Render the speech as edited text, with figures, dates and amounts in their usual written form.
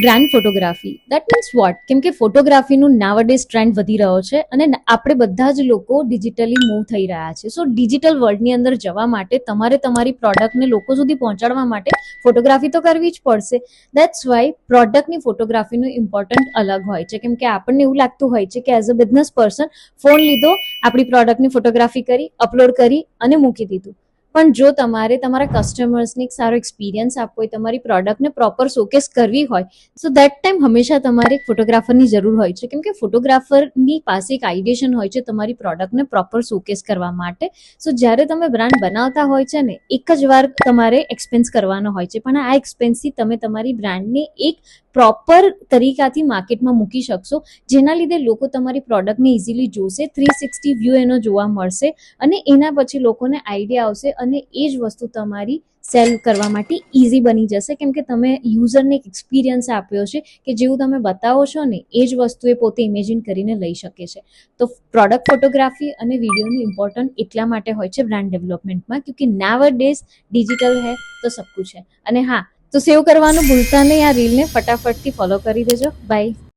Brand photography that means what, કેમ કે ફોટોગ્રાફીનું નાવડેઝ trend વધી રહ્યો છે અને આપણે બધા જ લોકો ડિજિટલી મૂવ થઈ રહ્યા છે. સો ડિજિટલ વર્લ્ડની અંદર જવા માટે તમારે તમારી પ્રોડક્ટને લોકો સુધી પહોંચાડવા માટે ફોટોગ્રાફી તો કરવી જ પડશે. દેટ્સ વાય પ્રોડક્ટની ફોટોગ્રાફીનું ઇમ્પોર્ટન્ટ અલગ હોય છે, કેમ કે આપણને એવું લાગતું હોય છે કે as a business person phone લીધો, આપણી પ્રોડક્ટની ફોટોગ્રાફી કરી, અપલોડ કરી અને મૂકી દીધું. પણ જો તમારે તમારા કસ્ટમર્સને એક સારો એક્સપિરિયન્સ આપવો હોય, તમારી પ્રોડક્ટને પ્રોપર શોકેસ કરવી હોય, સો દેટ ટાઈમ હંમેશા તમારે એક ફોટોગ્રાફરની જરૂર હોય છે, કેમ કે ફોટોગ્રાફરની પાસે એક આઈડિયેશન હોય છે તમારી પ્રોડક્ટને પ્રોપર શોકેસ કરવા માટે. સો જ્યારે તમે બ્રાન્ડ બનાવતા હોય છે ને, એક જ વાર તમારે એક્સપેન્સ કરવાનો હોય છે, પણ આ એક્સપેન્સથી તમે તમારી બ્રાન્ડને એક પ્રોપર તરીકાથી માર્કેટમાં મૂકી શકશો, જેના લીધે લોકો તમારી પ્રોડક્ટને ઇઝીલી જોશે, 360 વ્યૂ એનો જોવા મળશે અને એના પછી લોકોને આઈડિયા આવશે અને એ જ વસ્તુ તમારી સેલ કરવા માટે ઇઝી બની જશે, કેમ કે તમે યુઝરને એક એક્સપિરિયન્સ આપ્યો છે કે જેવું તમે બતાવો છો ને એ જ વસ્તુ એ પોતે ઇમેજિન કરીને લઈ શકે છે. તો પ્રોડક્ટ ફોટોગ્રાફી અને વિડીયોનું ઇમ્પોર્ટન્ટ એટલા માટે હોય છે બ્રાન્ડ ડેવલપમેન્ટમાં, ક્યોંકિ નાવડેઝ ડિજિટલ હે તો સબ કુછ હે. અને હા, તો સેવ કરવાનું ભૂલતા નહીં, આ રીલને ફટાફટથી ફોલો કરી દેજો. બાય.